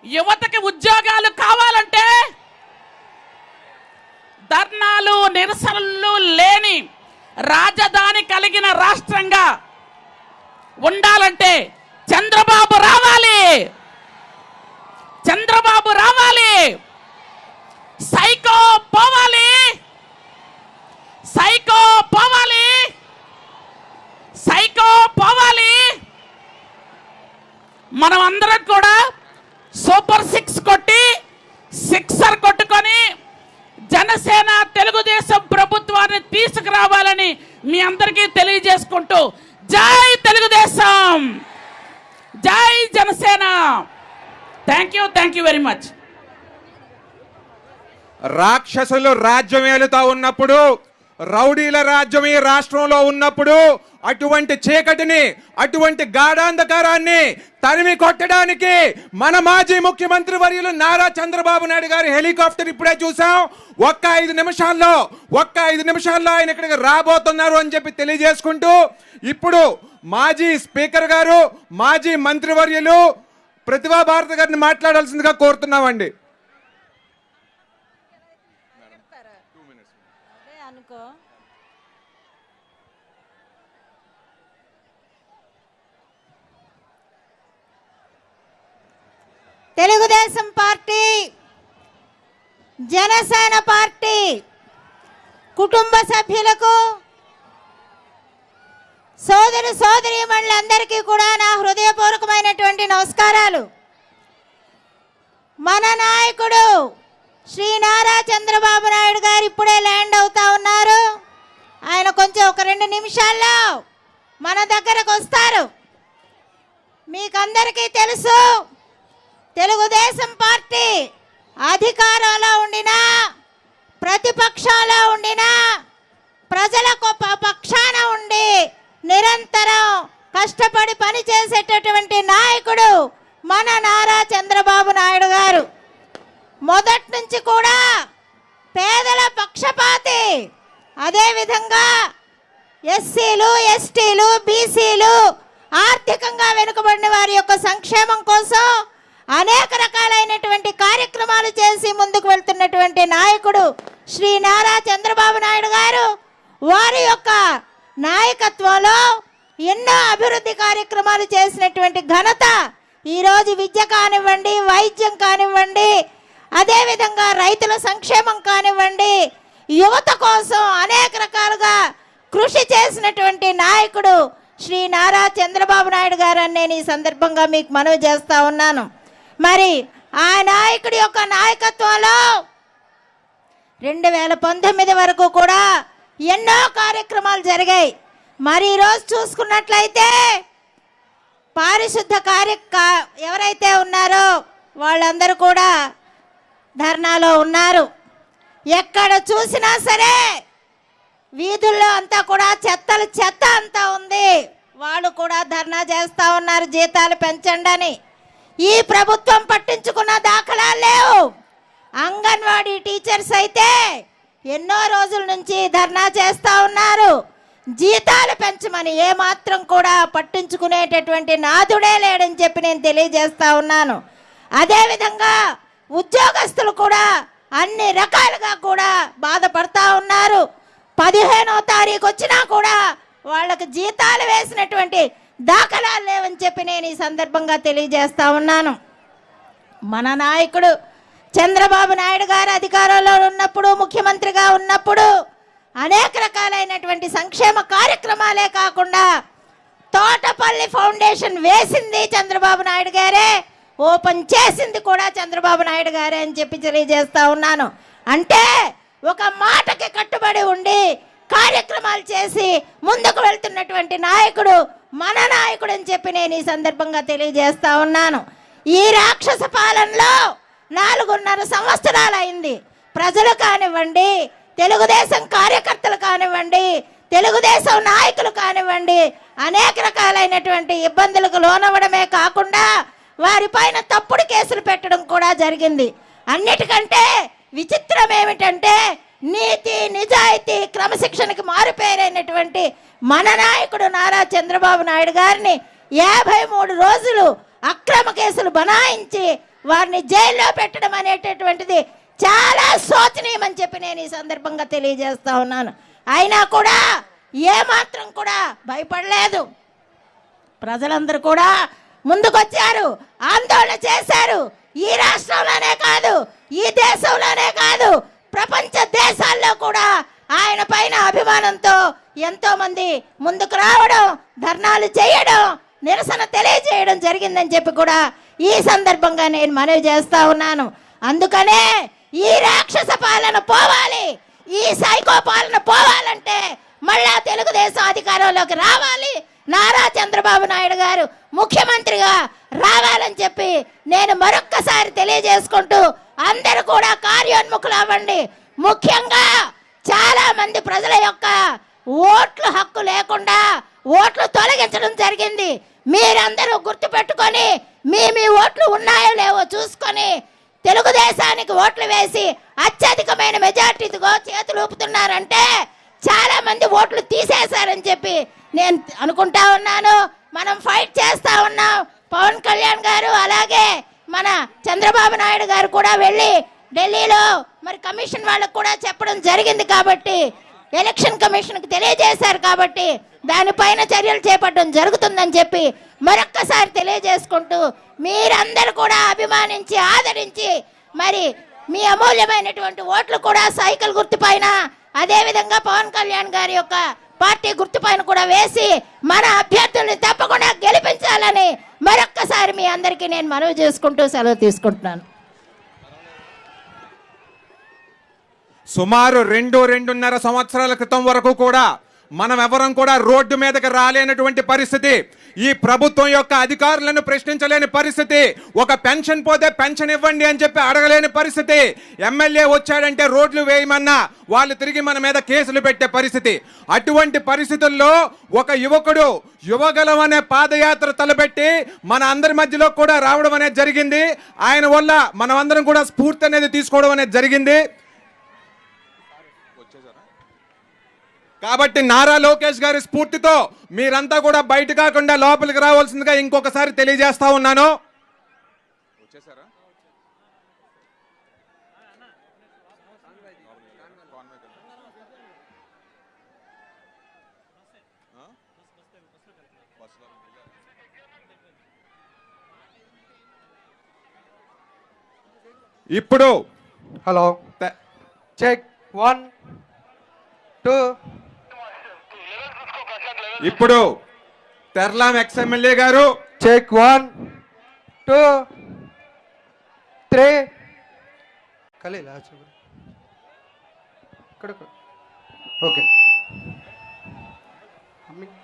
యువతకి ఉద్యోగాలు కావాలంటే, ధర్నాలు నిరసనలు లేని రాజధాని కలిగిన రాష్ట్రంగా ఉండాలంటే చంద్రబాబు రావాలి. చంద్రబాబు రావాలి. సైకో పోవాలి. సైకో పోవాలి. సైకో పోవాలి. మనం అందరం కూడా సూపర్ సిక్స్ కొట్టి సిక్సర్ కొట్టుకొని జనసేన తెలుగుదేశం ప్రభుత్వాన్ని తీసుకురావాలని మీ అందరికీ తెలియజేసుకుంటూ, జై తెలుగుదేశం, జై Janasena. Thank you very much. రాక్షసులు రాజ్యం ఏలుతా ఉన్నప్పుడు, రౌడీల రాజ్యం ఈ రాష్ట్రంలో ఉన్నప్పుడు అటువంటి చీకటిని, అటువంటి గాఢాంధకారాన్ని తరిమి కొట్టడానికి మన మాజీ ముఖ్యమంత్రి వర్యులు నారా చంద్రబాబు నాయుడు గారి హెలికాప్టర్ ఇప్పుడే చూసాం. ఒక్క 5 నిమిషాల్లో ఆయన ఇక్కడికి రాబోతున్నారు అని చెప్పి తెలియజేసుకుంటూ, ఇప్పుడు మాజీ స్పీకర్ గారు, మాజీ మంత్రివర్యులు ప్రతిభా భారతి గారిని మాట్లాడాల్సిందిగా కోరుతున్నామండి. తెలుగుదేశం పార్టీ, జనసేన పార్టీ కుటుంబ సభ్యులకు, సోదరీమణులందరికీ కూడా నా హృదయపూర్వకమైనటువంటి నమస్కారాలు. మన నాయకుడు శ్రీ నారా చంద్రబాబు నాయుడు గారు ఇప్పుడే ల్యాండ్ అవుతా ఉన్నారు. ఆయన కొంచెం ఒక 2 నిమిషాల్లో మన దగ్గరకు వస్తారు. మీకందరికీ తెలుసు, తెలుగుదేశం పార్టీ అధికారంలో ఉండినా, ప్రతిపక్షంలో ఉండినా, ప్రజల పక్షాన ఉండి నిరంతరం కష్టపడి పనిచేసేటటువంటి నాయకుడు మన నారా చంద్రబాబు నాయుడు గారు. మొదటి నుంచి కూడా పేదల పక్షపాతి, అదేవిధంగా ఎస్సీలు, ఎస్టీలు, బీసీలు, ఆర్థికంగా వెనుకబడిన వారి యొక్క సంక్షేమం కోసం అనేక రకాలైనటువంటి కార్యక్రమాలు చేసి ముందుకు వెళ్తున్నటువంటి నాయకుడు శ్రీ నారా చంద్రబాబు నాయుడు గారు. వారి యొక్క నాయకత్వంలో ఎన్నో అభివృద్ధి కార్యక్రమాలు చేసినటువంటి ఘనత ఈరోజు విద్య కానివ్వండి, వైద్యం కానివ్వండి, అదేవిధంగా రైతుల సంక్షేమం కానివ్వండి, యువత కోసం అనేక రకాలుగా కృషి చేసినటువంటి నాయకుడు శ్రీ నారా చంద్రబాబు నాయుడు గారు అని నేను ఈ సందర్భంగా మీకు మనవి చేస్తా ఉన్నాను. మరి ఆ నాయకుడి యొక్క నాయకత్వంలో 2019 వరకు కూడా ఎన్నో కార్యక్రమాలు జరిగాయి. మరి ఈరోజు చూసుకున్నట్లయితే పారిశుద్ధ ఎవరైతే ఉన్నారో వాళ్ళందరూ కూడా ధర్నాలో ఉన్నారు. ఎక్కడ చూసినా సరే వీధుల్లో అంతా కూడా చెత్త అంతా ఉంది. వాళ్ళు కూడా ధర్నా చేస్తూ ఉన్నారు, జీతాలు పెంచండి అని. ఈ ప్రభుత్వం పట్టించుకున్న దాఖలాలు లేవు. అంగన్వాడీ టీచర్స్ అయితే ఎన్నో రోజుల నుంచి ధర్నా చేస్తూ ఉన్నారు. జీతాలు పెంచమని ఏమాత్రం కూడా పట్టించుకునేటటువంటి నాదుడే లేడని చెప్పి నేను తెలియజేస్తా ఉన్నాను. అదేవిధంగా ఉద్యోగస్తులు కూడా అన్ని రకాలుగా కూడా బాధపడతా ఉన్నారు. 15వ తారీఖు వచ్చినా కూడా వాళ్ళకి జీతాలు వేసినటువంటి దాఖలాలు లేవని చెప్పి నేను ఈ సందర్భంగా తెలియజేస్తా ఉన్నాను. మన నాయకుడు చంద్రబాబు నాయుడు గారు అధికారంలో ఉన్నప్పుడు, ముఖ్యమంత్రిగా ఉన్నప్పుడు అనేక రకాలైనటువంటి సంక్షేమ కార్యక్రమాలే కాకుండా తోటపల్లి ఫౌండేషన్ వేసింది చంద్రబాబు నాయుడు గారే, ఓపెన్ చేసింది కూడా చంద్రబాబు నాయుడు గారే అని చెప్పి తెలియజేస్తా ఉన్నాను. అంటే ఒక మాటకి కట్టుబడి ఉండి కార్యక్రమాలు చేసి ముందుకు వెళ్తున్నటువంటి నాయకుడు మన నాయకుడు అని చెప్పి నేను ఈ సందర్భంగా తెలియజేస్తా ఉన్నాను. ఈ రాక్షస పాలనలో 4.5 సంవత్సరాలు అయింది. ప్రజలు కానివ్వండి, తెలుగుదేశం కార్యకర్తలు కానివ్వండి, తెలుగుదేశం నాయకులు కానివ్వండి, అనేక రకాలైనటువంటి ఇబ్బందులకు లోనవ్వడమే కాకుండా వారిపైన తప్పుడు కేసులు పెట్టడం కూడా జరిగింది. అన్నిటికంటే విచిత్రం ఏమిటంటే నీతి, నిజాయితీ, క్రమశిక్షణకి మారుపేరైనటువంటి మన నాయకుడు నారా చంద్రబాబు నాయుడు గారిని 53 రోజులు అక్రమ కేసులు బనాయించి వారిని జైల్లో పెట్టడం అనేటటువంటిది చాలా శోచనీయమని చెప్పి నేను ఈ సందర్భంగా తెలియజేస్తా ఉన్నాను. అయినా కూడా ఏమాత్రం కూడా భయపడలేదు. ప్రజలందరూ కూడా ముందుకొచ్చారు, ఆందోళన చేశారు. ఈ రాష్ట్రంలోనే కాదు, ఈ దేశంలోనే కాదు, ప్రపంచ దేశాల్లో కూడా ఆయన పైన అభిమానంతో ఎంతో మంది ముందుకు రావడం, ధర్నాలు చేయడం, నిరసన తెలియజేయడం జరిగిందని చెప్పి కూడా ఈ సందర్భంగా నేను మనవి చేస్తా ఉన్నాను. అందుకనే ఈ రాక్షస పాలన పోవాలి, ఈ సైకో పాలన పోవాలంటే మళ్ళా తెలుగుదేశం అధికారంలోకి రావాలి, నారా చంద్రబాబు నాయుడు గారు ముఖ్యమంత్రిగా రావాలని చెప్పి నేను మరొక్కసారి తెలియజేసుకుంటూ అందరూ కూడా కార్యోన్ముఖులు అవ్వండి. ముఖ్యంగా చాలా మంది ప్రజల యొక్క ఓట్ల హక్కు లేకుండా ఓట్లు తొలగించడం జరిగింది. మీరందరూ గుర్తుపెట్టుకొని మీ ఓట్లు ఉన్నాయో లేవో చూసుకొని తెలుగుదేశానికి ఓట్లు వేసి అత్యధికమైన మెజార్టీతో చేతులు ఊపుతున్నారంటే చాలా మంది ఓట్లు తీసేశారని చెప్పి నేను అనుకుంటా ఉన్నాను. మనం ఫైట్ చేస్తా ఉన్నాం. పవన్ కళ్యాణ్ గారు అలాగే మన చంద్రబాబు నాయుడు గారు కూడా వెళ్ళి ఢిల్లీలో మరి కమిషన్ వాళ్ళకు కూడా చెప్పడం జరిగింది కాబట్టి, ఎలక్షన్ కమిషన్కి తెలియజేశారు కాబట్టి దానిపైన చర్యలు చేపట్టడం జరుగుతుందని చెప్పి మరొక్కసారి తెలియజేసుకుంటూ మీరందరూ కూడా అభిమానించి ఆదరించి మరి మీ అమూల్యమైనటువంటి ఓట్లు కూడా సైకిల్ గుర్తుపైన అదేవిధంగా పవన్ కళ్యాణ్ గారి యొక్క పార్టీ గుర్తుపైన కూడా వేసి మన అభ్యర్థుల్ని తప్పకుండా గెలిపించాలని మరొక్కసారి మీ అందరికీ నేను మనవి చేసుకుంటూ సెలవు తీసుకుంటున్నాను. సుమారు 2-2.5 సంవత్సరాల క్రితం వరకు కూడా మనం ఎవరం కూడా రోడ్డు మీదకి రాలేనటువంటి పరిస్థితి, ఈ ప్రభుత్వం యొక్క అధికారులను ప్రశ్నించలేని పరిస్థితి, ఒక పెన్షన్ పోతే పెన్షన్ ఇవ్వండి అని చెప్పి అడగలేని పరిస్థితి, ఎమ్మెల్యే వచ్చాడంటే రోడ్లు వేయమన్నా వాళ్ళు తిరిగి మన మీద కేసులు పెట్టే పరిస్థితి. అటువంటి పరిస్థితుల్లో ఒక యువకుడు యువగలం అనే పాదయాత్ర తలపెట్టి మన అందరి మధ్యలో కూడా రావడం అనేది జరిగింది. ఆయన వల్ల మనమందరం కూడా స్ఫూర్తి అనేది తీసుకోవడం అనేది జరిగింది. కాబట్టి నారా లోకేష్ గారి స్ఫూర్తితో మీరంతా కూడా బయట కాకుండా లోపలికి రావాల్సిందిగా ఇంకొకసారి తెలియజేస్తా ఉన్నాను. ఇప్పుడు హలో చెక్ 1 2 ఇప్పుడు తెర్లాం ఎక్స్ఎమ్మెల్యే గారు చెక్ 1 2 3 కలిలా ఇక్కడ ఓకే